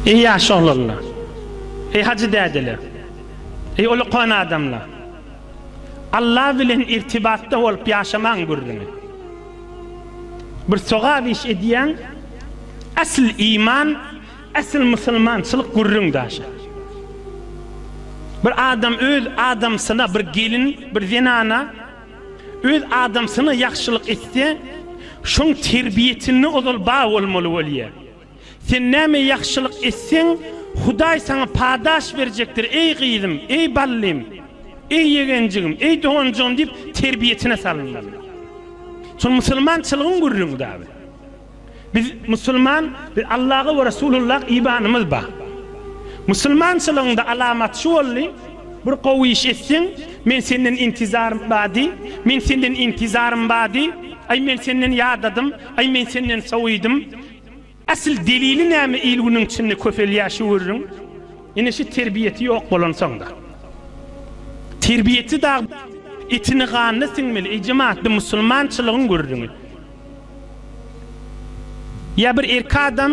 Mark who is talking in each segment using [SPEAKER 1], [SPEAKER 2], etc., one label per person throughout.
[SPEAKER 1] Ey yaşa olanlar, ey hacı dädiler, ey uluqan adamlar, Allah bilen irtibatta olup yaşaman gurrunu. Bir soğa iş ediyen, asıl iman, asıl musulmançılık gurrun daşa. Bir adam öz adamsına, bir gelin, bir zinana, öz adamsına yaxşılık etse, şun terbiyetini odul bağ olmalı oluyor. Sen näme yaxşılık etsen, Huday sana padaş verecektir. Ey kıydım, ey ballim, ey yegencigim, ey doğancığım deyip terbiyetine salınlar. Son musulmançılığın gurrun da abi. Biz Müslüman, Allah'a ve Resulullah imanımız var. Müslümançılığında alamat şu oldu, bir kovu iş etsin, men senden intizarım badi, men senden intizarım badi, ay men senden yadadım, ay men senden savuydım. Asıl delili näme ilgunun içinde köfel yaşı vururun? Yine şu terbiyeti yok bolan sonda. Terbiyeti da etini kanını sinmeli, ey cemaat bir musulmançılığın gururunu. Ya bir erkek adam,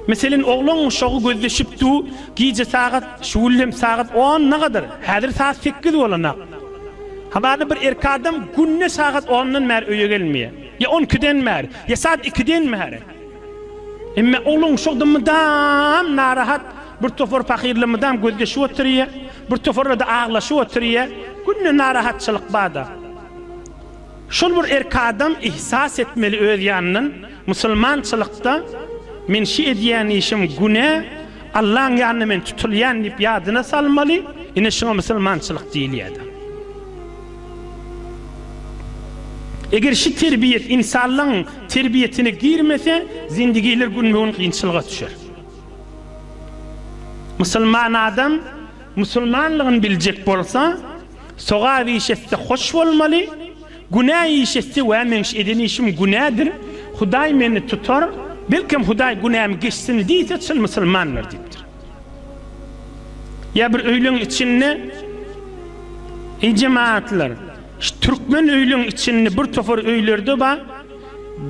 [SPEAKER 1] mesela oğlun şoğu gözleşip du, gece saat, şuullem saat 10 ne kadar? Hadir saat 8 olana. Habada bir erkek adam günne saat 10'dan mer öye gelmeye. Ya 12'den mer, ya saat 2'den mer. Emme oğlun şoğda mıdam narahat, bir tofor fakirli mıdam gözleşip oturuyor, bir tofor da ağlaşıp oturuyor, günne narahatçılık bada. Şol bir erkek adam ihsas etmeli öz yanının, musulmançılıkta, men şi ediyen işim güne, Allah'ın yanına men tutulayan deyip yadına salmalı, yine şuna musulmançılık değil ya da. Eğer şu terbiyet, insanlığın terbiyetine girmese, zindigiler günmüğün kıyınçılığa düşer. Müslüman adam, musulmanlığın bilecek bolsa, soğa işetse hoş olmalı, günah işetse ve men edin işim günahdır, Huday beni tutar, belki Huday günahımı geçsin deyse çıl musulmanlar deyiptir. Ya bir öylün içinde, ey cemaatler, Türkmen öylün içinde bir tofor öylerde ba,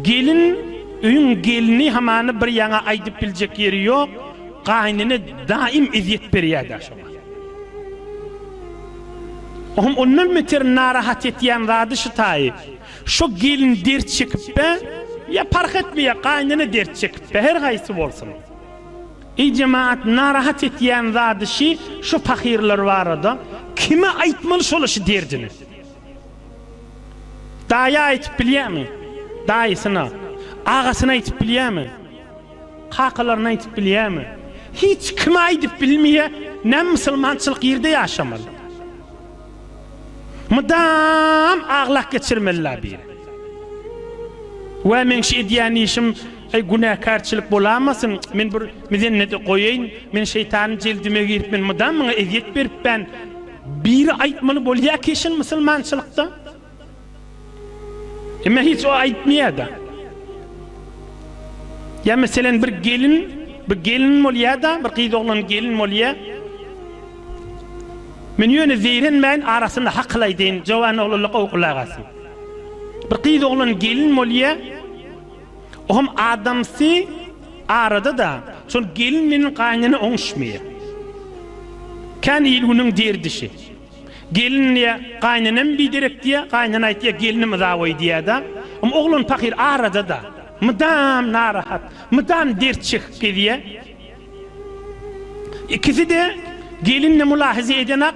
[SPEAKER 1] gelin, öyün gelini hamanı bir yana aydıp bilecek yeri yok, kaynını daim eziyet beriyada şoma. Ondan meter narahat etiyen radı şu tayi, şu gelin der çekip be, ya fark etmeye kaynını dert çekip be, her gaysi olsun. Ey cemaat narahat etiyen radı şu fakirler var da, kime aytmalı şolaşı derdini? Daya aytıp biliyor mu? Dayısına, ağasına aytıp biliyor mu? Kakalarına aytıp biliyor mu? Hiç kime aytıp bilmeye, ne musulmançılık yerde yaşamalı. Mıdam ağlak geçirmeliler bir. Ve men şey ediyen işim günahkarçılık bulamasın, men bir mizenneti koyayım, men şeytanın cildime girip, men mıdam bana eziyet verip ben bir aytmalı bolya keşin musulmançılıkta. Ama hiç o aytmaya da. Ya mesela bir gelin molya da, bir kıydı olan gelin molya, men yöne zeyrenmeyin arasında haqlaydeyin, cavanı oğluluk oğulağası. Bir kıydı olan gelin molya, oğum adamsı arada da, son gelin menin kaynını onuşmaya. Kan ilgunun derdişi. Gelin ya kaynanam biderek diye, kaynan ayt ya gelinim zavay diye da, ama oğlun fakir arada da, mıdam narahat, mıdam dert çıkıp diye. İkisi de gelinle mülahaze edenak,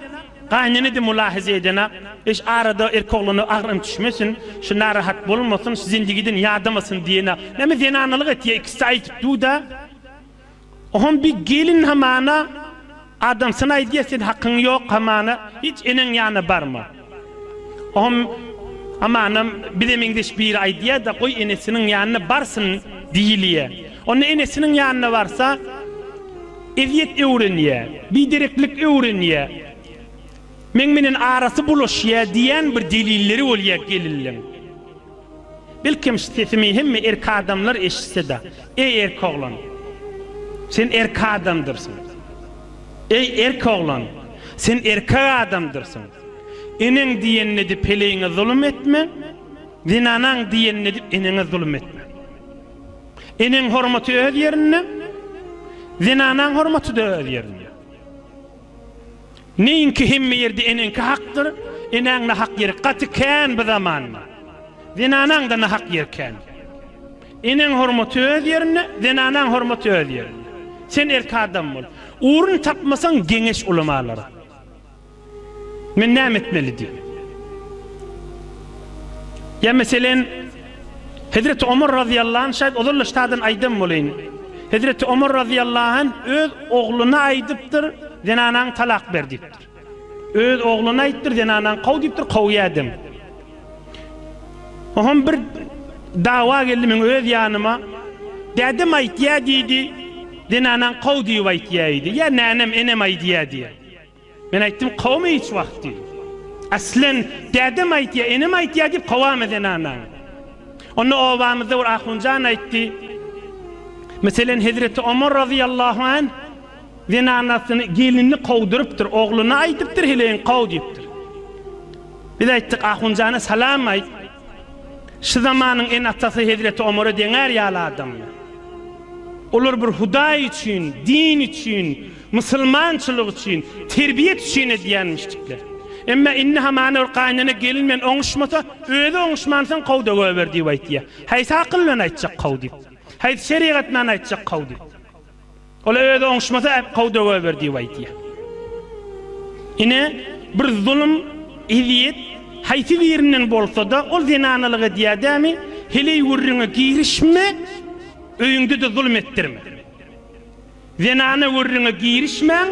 [SPEAKER 1] kaynanı da mülahaze edenak, iş arada erkoğlunu ağrım düşmesin, şu narahat bulunmasın, şu zindigiden yardamasın diyene. Nemi zenanalık et ya, ikisi aytıp du da, oğlum bir gelin hamana, adam sana iddiya sen hakkın yok hamana, hiç enin yanı barma. Ama bilemendiş bir iddiya da koy enesinin yanına barsın diyiliye. Onun enesinin yanına varsa, eziyet öğreniye, bidireklik öğreniye, menmenin arası buluşuya diyen bir delilleri oluyor gelirler. Belki sesimi hem erkek adamlar eşitse de, ey erkek oğlan, sen erkek adamdırsın. Ey erkek oğlan, sen erkek adamdırsın. Enin diyenine de peleğine zulüm etme, zinanan diyenine de enine zulüm etme. Enen hormaty öz ýerinde, zinanyň hormaty da öz ýerinde. Neyinki hemme ýerde enenki hakdyr, enäňde hak ýeri gaty kän bu zamanda. Zinanyň da hak ýeri kän. Enen hormaty öz ýerinde, zinanyň hormaty öz ýerinde. Sen erki adam bol. Uğrun tapmasan geňeş ulamalara. Men näme etmeli diýip. Ya meselen Hazreti Ömer radıyallahu anh şayet olurla ştadan aydın bolayın. Hazreti Ömer radıyallahu anh öz oğluna aydıptır, zinanyň talak berdipdir. Öz oğluna aytdyr, zinanyň qaw dipdir, qaw ýadım. Oham bir dawa geldi men öz ýanyma. Dädim aýtýa diýdi, zinanyň qaw diýip aýtýa. Ya nänem enem aýtýa diýdi. Men aýtdym qawmy hiç wagt diýdi. Aslen dädim aýtýa, enem aýtýa diýip qawamy zinanyň. Onu ovamızda bir ahuncan aytti. Meselen Hazreti Ömer radıyallahu anh zinanasyny gelinini qawdyrypdyr, oğluna aýdypdyr, heleň qaw diýipdir. Biz aýtdyk ahuncana salam aýt. Şu zamanyň en atasy Hazreti Ömer'e deňär ýaly adam. Olar bir Hudaý üçin, din üçin, musulmançylyk üçin, terbiýet üçin diýenmişdikler. Emma inni hamana urqaynana gelinmen oňuşmasa, öýde oňuşmansan qawda göber diýip aýtdy. Haýsy akıl bilen aýtjak qaw diýip. Haýsy şeriat bilen aýtjak qaw diýip. Ola öýde oňuşmasa qawda göber diýip aýtdy. Ine bir zulm, idiýet haýsy birinden bolsa da ol zinanylygy diýädämi, hele wurruna girişme, öýüňde de zulm etdirme. Zinany wurruna girişmeň,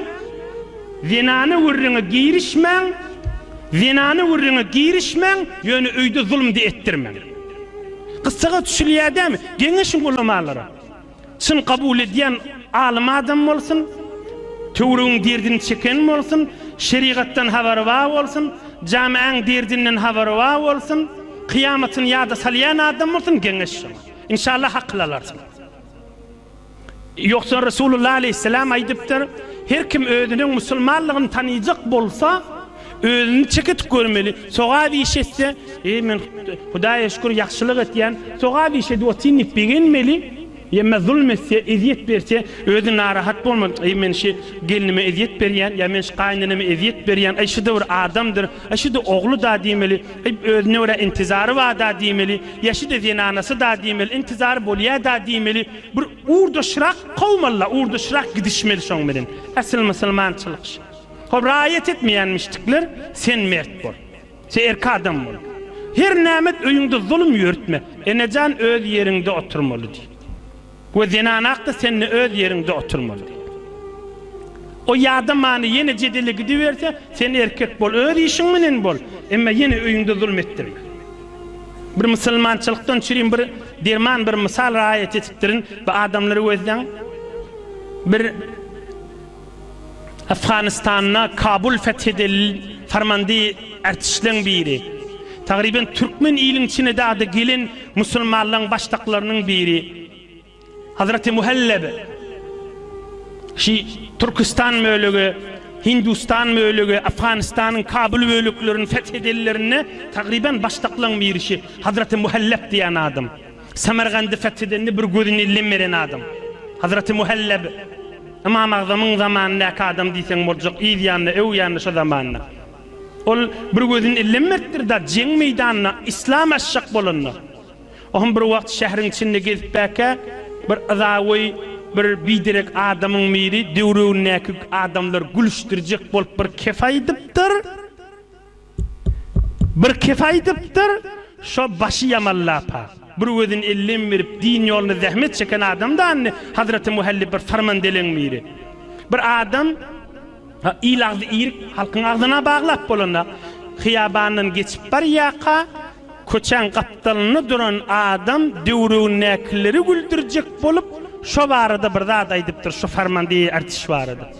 [SPEAKER 1] zinany wurruna girişmeň, zinany wurruna girişmeň, ýöne öýde zulmdy etdirmeň. Kıssaga düşülýärmi? Geňeşiň ulamalara. Şun kabul edýän alim adam bolsun, töwrüň derdini çeken bolsun, şeriatdan habary bar bolsun, jamiň derdinden habary bar bolsun, kıyamatyny ýada salýan adam bolsun geňeşiň. İnşallah haklarsın. Yoksa Resulullah aleyhisselam aýdypdyr, her kim özüniň musulmanlygyny tanıyjak bolsa, özüni çekip görmeli. Soğa bir iş etse, men Hudaýa şükür ýakşylyk etýän, soğa bir işe dotyny begenmeli. Ýa-da zulmetse, eziyet berse, özü narahat bolmaly. Men şu gelinime eziyet berýän, ýa men şu gaýnanyma eziyet berýän, şu da bir adamdyr, şu da oglu da diýmeli, özüne göre intizary bar da diýmeli, ýa şu da zinanasy da diýmeli, intizary bolýar da diýmeli. Bir urdaşrak gowmalla, urdaşrak gidişmeli şoň bilen. Asyl musulmançylyk. Hop raýat etmeýänmişdikler, sen mert bol. Sen erki adam bol. Her nämet öýüňde zulm ýörtme. Enejan öz ýeriňde oturmaly diýip. Bu zinanak da senin öz yerinde oturmalı. O yadamany yine jedeli gidiverse, sen erkek bol, öz işin menen bol. Emma yine öýüňde zulm etdirme. Bir musulmançylykdan çyryň bir derman bir misal raýat etipdirin, bu adamlary özden bir Afganistanyna Kabul fethedil farmandy ertişleň biri. Tagriben Türkmen ýylyň içine de gelin musulmanlaryň başlaklarynyň biri. Hazreti Muhalleb, Türkistan möylügi, Hindistan möylügi, Afganistanyň Kabul bölüklerini fethedillerine tagriben başlaklaryň birisi Hazreti Muhalleb diýen adam. Samargandy fethedildi bir gözüni illenmeren adam. Hazreti Muhalleb, Imam Azamyň zamanyndaky adam diýsen boljak, ýa-da öw ýa-da şu zamanda. Ol bir gözüni illenmerdir da jeň meýdanyna islam aşşak bolanlar. Oňam bir wagt şähriň içinde gezip bäke bir azawy bir bidirek adamyň miri döwrüňdäki adamlar gülüşdirjek bolup bir kefaýdypdyr. Bir kefaýdypdyr, şo başy ýamallapa. Bir özüni ellim berip din ýolyny zähmet çeken adamdan Hazreti Muhallib bir farmandeleň miri. Bir adam ilagdy irik halkyň agzyna baglap bolanda hyýabanyň geçip bar ýaka köçen kaptalyny duran adam döwrüňdäkileri güldürjek bolup şo barada bir zat aýdypdyr, şo farmandy artiş barada.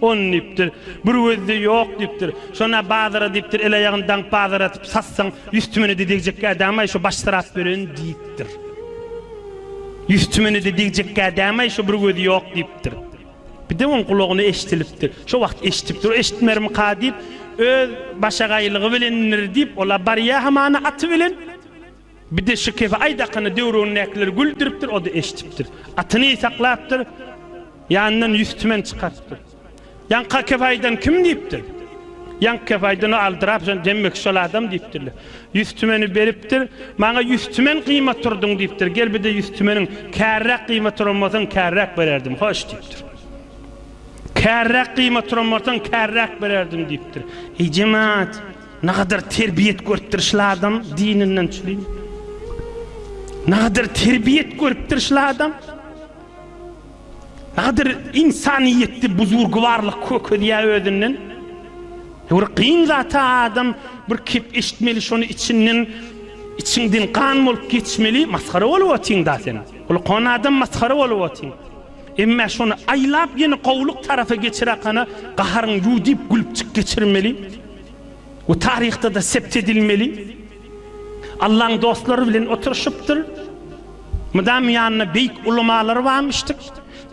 [SPEAKER 1] On dipdir, bir özde ýok dipdir. Şona bazara dipdir, ele ýagyndan bazara atyp satsaň üstümeni dedijek adamay şo baştarat beren dipdir. Üstümeni dedijek adamay şo bir özde ýok dipdir. Bir de on kulagyny eşitilipdir. Şo wagt eşitipdir, eşitmerim kadip öz başagaýlygy bilendir dip ola barya hamana aty bilen Bir de şu kefe aydakını devruğun nekleri güldürüptür, o da eşitiptir. Atını saklaptır, yanından yüztümen çıkarttır. Yanka kefaydan kim deyiptir? Yanka kefaydan aldırap, demek şol adam deyiptir. Yüztümeni beriptir, bana yüztümen kıyma turdun deyiptir. Gel bir de yüztümenin kärrak kıyma turulmasın, kärrak vererdim, hoş deyiptir. Kärrak kıyma turulmasın, kärrak vererdim deyiptir. Ey cemaat, ne kadar terbiyet görüptir adam dininden çüleyim. Ne kadar terbiyet görüptir adam. Ne kadar insaniyetli buzurguvarlık kökü diye ödünden. Bir kıyın zata adam bir kip işitmeli şunu içinden kan olup geçmeli, maskara olup otin da sen. Olu konu adam maskara olup otin. Emme şunu aylap yeni kovluk tarafa geçirakana qaharın yudip gülüpçük geçirmeli. O tarihte de sept edilmeli. Allah'ın dostları bilen oturuşuptur. Mıdam yanına büyük ulamaları varmıştık.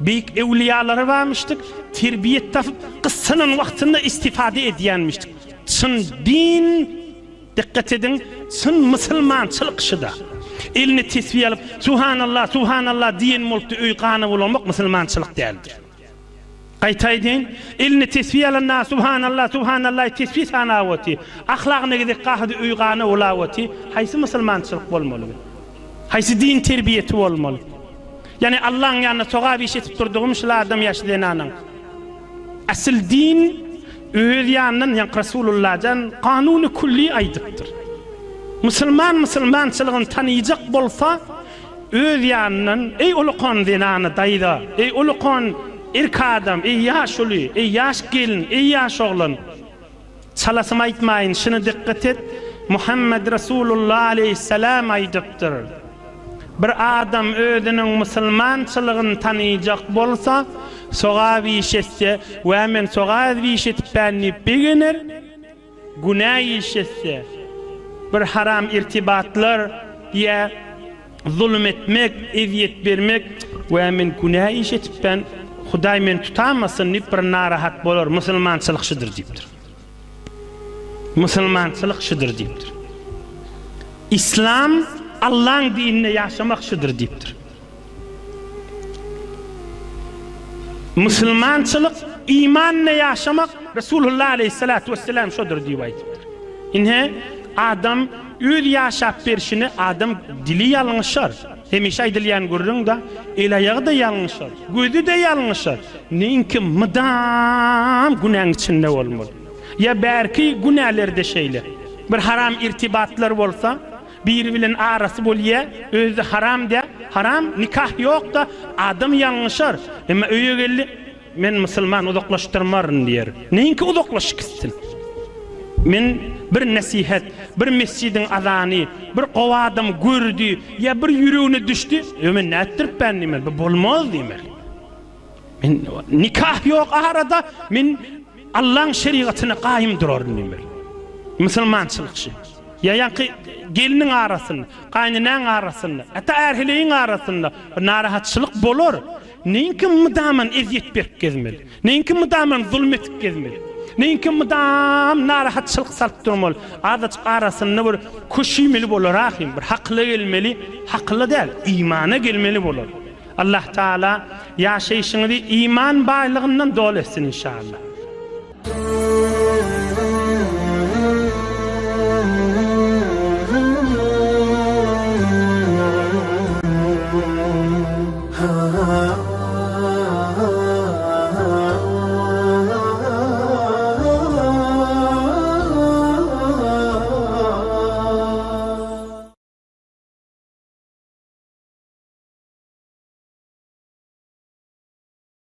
[SPEAKER 1] Büyük evliyaları varmıştık. Terbiyet tafıp kıssının vaktinde istifade ediyenmiştik. Çın din, dikkat edin, çın Müslümançılık şıda. Elini tesbih alıp Subhanallah, Subhanallah diyen molukta uyqanı olmak Müslümançılık değildir. Qaytaydın, elini tesbih alanna Subhanallah, Subhanallah tesbih sanavati. Ahlakına gidip qahdı uyqanı olavati. Haysi Müslümançılık olmalı. Haysi din terbiyeti olmalı. Yani Allah'ın yanına soğa bir şey tutturduğum adam yaşlayan anan. Asıl din öz yanından yani Resulullah'dan kanunu kulli aydıktır. Müslümançılığın tanıyacak bolsa öz yanından ey ulukan zinanı dayda, ey ulukan erk adam, ey yaş ulu, ey yaş gelin, ey yaş oğlan. Salasım aytmayın, şunu dikkat et. Muhammed Resulullah aleyhisselam aydıktır. Bir adam özünün Müslümançılığını tanıyacak bolsa, soğa vişetse ve men soğa vişetip benni beginir, günah işetse, bir haram irtibatlar diye zulüm etmek, eziyet vermek ve men günah işetip ben Huday men tutamasın nip bir narahat bolur. Müslümançılık şıdır deyiptir. Müslümançılık şıdır deyiptir. İslam Allah'ın dinine yaşamak şıdır deyiptir. Müslümançılık imanla yaşamak Resulullah aleyhissalatu vesselam şudur deyiptir. İnhe adam öl yaşap berişini adam dili yalınışar. Hemişe aydılyan görürün da el ayağı da yalınışar. Gözü de yalınışar. Neyinki mıdam günahın içinde olmalı. Ya belki günahlarda şeyler. Bir haram irtibatlar olsa bir bilen arası bolya özü haram de haram nikah yok da adam yanlışar. Ama öyle geldi men Müslüman uzaklaştırmarın diyer. Neyinki uzaklaşık istin. Men bir nasihat, bir mescidin azanı, bir qovadım gördü ya bir yüreğine düştü. Men ne ettirip ben demel, bu bolmaz demel. Men nikah yok arada men Allah'ın şeriatına qaim durarım demel. Müslümançılık şey. Ya yankı gelinin arasında, kaynının arasında, hatta erheleyin arasında narahatçılık bolur. Neyinki mıdaman eziyet berip gezmeli. Neyinki mıdaman zulmetip gezmeli. Neyinki mıdam narahatçılık salıp durmalı. Adaçık arasında bir kuşimeli bolur ahim. Bir haklı gelmeli, haklı değil, imana gelmeli bolur. Allah Teala yaşayışını iman bağlılığından dolu etsin inşallah.